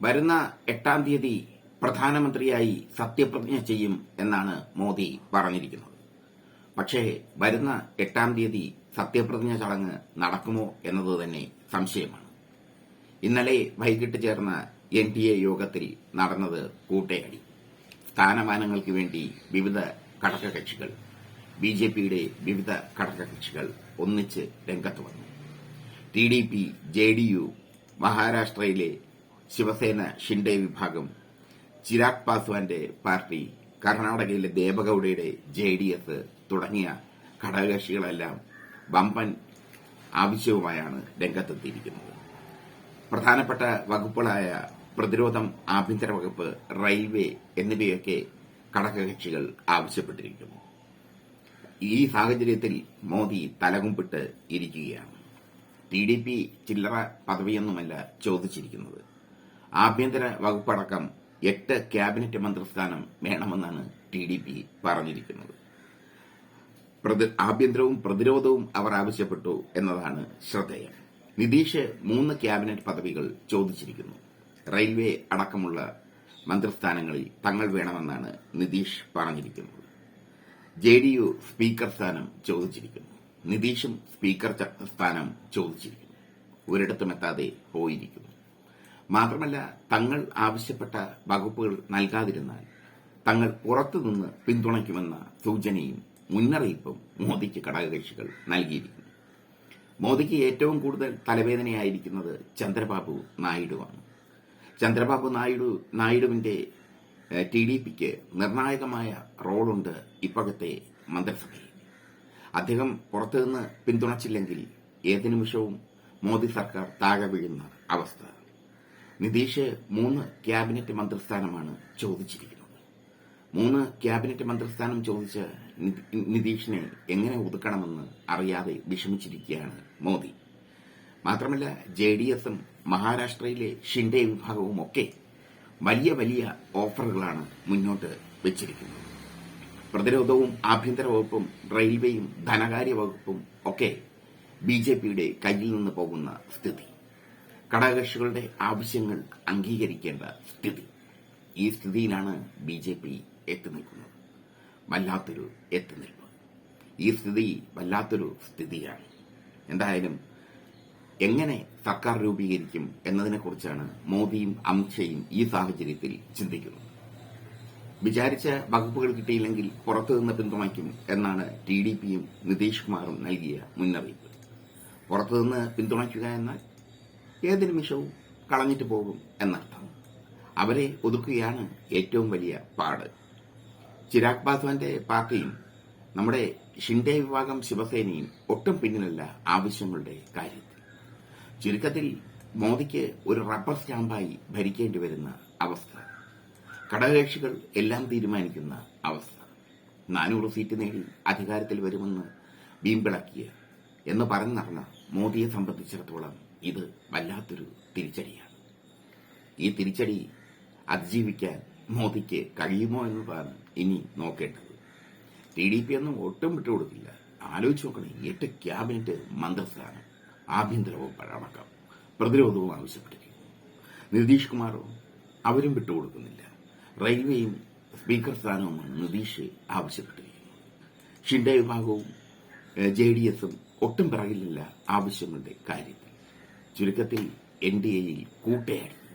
വരുന്ന 8-ാം തീയതി പ്രധാനമന്ത്രിയായി സത്യപ്രതിജ്ഞ ചെയ്യും എന്നാണ് മോദി പറഞ്ഞിരിക്കുന്നത്. പക്ഷേ വരുന്ന 8-ാം തീയതി സത്യപ്രതിജ്ഞ ചടങ്ങ് നടക്കുമോ എന്നത് തന്നെ സംശയമാണ്. ഇന്നലെ വൈകിട്ട് ചേർന്ന NDA യോഗത്തിൽ നടന്നത് കൂട്ടയടി. സ്ഥാനമാനങ്ങൾക്ക് വേണ്ടി വിവിധ ഘടകകക്ഷികൾ, BJPയുടെ വിവിധ ഘടകകക്ഷികൾ ഒന്നിച്ച് രംഗത്ത് വന്നു. TDP, JDU, മഹാരാഷ്ട്രയിലെ ശിവസേന ഷിൻഡെ വിഭാഗം, ചിരാഗ് പാസ്വാന്റെ പാർട്ടി, കർണാടകയിലെ ദേവഗൌഡയുടെ JDS തുടങ്ങിയ ഘടകകക്ഷികളെല്ലാം വമ്പൻ ആവശ്യവുമായാണ് രംഗത്തെത്തിയിരിക്കുന്നത്. പ്രധാനപ്പെട്ട വകുപ്പുകളായ പ്രതിരോധം, ആഭ്യന്തര വകുപ്പ്, റെയിൽവേ എന്നിവയൊക്കെ ഘടകകക്ഷികൾ ആവശ്യപ്പെട്ടിരിക്കുന്നു. ഈ സാഹചര്യത്തിൽ മോദി തലകുമ്പിട്ട് ഇരിക്കുകയാണ്. TDP ചില്ലറ പദവിയൊന്നുമല്ല ചോദിച്ചിരിക്കുന്നത്. ആഭ്യന്തര വകുപ്പടക്കം 8 ക്യാബിനറ്റ് മന്ത്രിസ്ഥാനം വേണമെന്നാണ് TDP പറഞ്ഞിരിക്കുന്നത്. ആഭ്യന്തരവും പ്രതിരോധവും അവർ ആവശ്യപ്പെട്ടു എന്നതാണ് ശ്രദ്ധേയം. നിതീഷ് 3 ക്യാബിനറ്റ് പദവികൾ ചോദിച്ചിരിക്കുന്നു. റെയിൽവേ അടക്കമുള്ള മന്ത്രിസ്ഥാനങ്ങളിൽ തങ്ങൾ വേണമെന്നാണ് നിതീഷ് പറഞ്ഞിരിക്കുന്നത്. JDU സ്പീക്കർ സ്ഥാനം ചോദിച്ചിരിക്കുന്നു. നിതീഷും സ്പീക്കർ സ്ഥാനം ചോദിച്ചിരിക്കുന്നു. ഒരിടത്തുമെത്താതെ പോയിരിക്കുന്നു. മാത്രമല്ല, തങ്ങൾ ആവശ്യപ്പെട്ട വകുപ്പുകൾ നൽകാതിരുന്നാൽ തങ്ങൾ പുറത്തുനിന്ന് പിന്തുണയ്ക്കുമെന്ന സൂചനയും മുന്നറിയിപ്പും മോദിക്ക് ഘടകകക്ഷികൾ നൽകിയിരിക്കുന്നു. മോദിക്ക് ഏറ്റവും കൂടുതൽ തലവേദനയായിരിക്കുന്നത് ചന്ദ്രബാബു നായിഡുവാണ്. ചന്ദ്രബാബു നായിഡുവിന്റെ TDPക്ക് നിർണായകമായ റോളുണ്ട് ഇപ്പോഴത്തെ മന്ത്രിസഭയിൽ. അദ്ദേഹം പുറത്തുനിന്ന് പിന്തുണച്ചില്ലെങ്കിൽ ഏത് നിമിഷവും മോദി സർക്കാർ താഴെ വീഴുന്ന അവസ്ഥ. നിതീഷ് 3 ക്യാബിനറ്റ് മന്ത്രിസ്ഥാനമാണ് ചോദിച്ചിരിക്കുന്നത്. 3 ക്യാബിനറ്റ് മന്ത്രിസ്ഥാനം ചോദിച്ച നിതീഷിനെ എങ്ങനെ ഒതുക്കണമെന്ന് അറിയാതെ വിഷമിച്ചിരിക്കുകയാണ് മോദി. മാത്രമല്ല, JDSും മഹാരാഷ്ട്രയിലെ ഷിൻഡെ വിഭാഗവും ഒക്കെ വലിയ വലിയ ഓഫറുകളാണ് മുന്നോട്ട് വെച്ചിരിക്കുന്നത്. പ്രതിരോധവും ആഭ്യന്തര വകുപ്പും റെയിൽവേയും ധനകാര്യ വകുപ്പും ഒക്കെ BJPയുടെ കയ്യിൽ നിന്ന് പോകുന്ന സ്ഥിതി. ഘടകകക്ഷികളുടെ ആവശ്യങ്ങൾ അംഗീകരിക്കേണ്ട സ്ഥിതി. ഈ സ്ഥിതിയിലാണ് BJP എത്തിനിൽക്കുന്നത്. വല്ലാത്തൊരു എത്തിനിൽപ്പ്. ഈ സ്ഥിതി വല്ലാത്തൊരു സ്ഥിതിയാണ്. എന്തായാലും എങ്ങനെ സർക്കാർ രൂപീകരിക്കും എന്നതിനെക്കുറിച്ചാണ് മോദിയും അമിത്ഷയും ഈ സാഹചര്യത്തിൽ ചിന്തിക്കുന്നത്. വിചാരിച്ച വകുപ്പുകൾ കിട്ടിയില്ലെങ്കിൽ പുറത്തുനിന്ന് പിന്തുണയ്ക്കും എന്നാണ് TDPയും നിതീഷ് കുമാറും നൽകിയ മുന്നറിയിപ്പ്. പുറത്തുനിന്ന് പിന്തുണയ്ക്കുക എന്നാൽ ഏത് നിമിഷവും കളഞ്ഞിട്ട് പോകും എന്നർത്ഥം. അവരെ ഒതുക്കുകയാണ് ഏറ്റവും വലിയ പാട്. ചിരാഗ് പാസ്വാന്റെ പാർട്ടിയും നമ്മുടെ ഷിൻഡെ വിഭാഗം ശിവസേനയും ഒട്ടും പിന്നിലല്ല ആവശ്യങ്ങളുടെ കാര്യത്തിൽ. ചുരുക്കത്തിൽ മോദിക്ക് ഒരു റബ്ബർ സ്റ്റാമ്പായി ഭരിക്കേണ്ടി വരുന്ന അവസ്ഥ. ഘടകകക്ഷികൾ എല്ലാം തീരുമാനിക്കുന്ന അവസ്ഥ. 400 സീറ്റ് നേടി അധികാരത്തിൽ വരുമെന്ന് വീമ്പിളക്കിയ എന്ന് പറഞ്ഞു നടന്ന മോദിയെ സംബന്ധിച്ചിടത്തോളം ഇത് വല്ലാത്തൊരു തിരിച്ചടിയാണ്. ഈ തിരിച്ചടി അതിജീവിക്കാൻ മോദിക്ക് കഴിയുമോ എന്നതാണ് ഇനി നോക്കേണ്ടത്. TDP ഒന്നും ഒട്ടും വിട്ടുകൊടുക്കില്ല. ആലോചിച്ച് നോക്കണേ, 8 ക്യാബിനറ്റ് മന്ത്രിസ്ഥാനം, ആഭ്യന്തര വകുപ്പ് അടക്കം പ്രതിരോധവും ആവശ്യപ്പെട്ടിരിക്കുന്നു. നിതീഷ് കുമാറോ അവരും വിട്ടുകൊടുക്കുന്നില്ല. റെയിൽവേയും സ്പീക്കർ സ്ഥാനവുമാണ് നിതീഷ് ആവശ്യപ്പെട്ടിരിക്കുന്നത്. ഷിൻഡെ വിഭാഗവും JDSും ഒട്ടും പിറകിലില്ല ആവശ്യങ്ങളുടെ കാര്യത്തിൽ. ചുരുക്കത്തിൽ NDAയിൽ കൂട്ടയടി.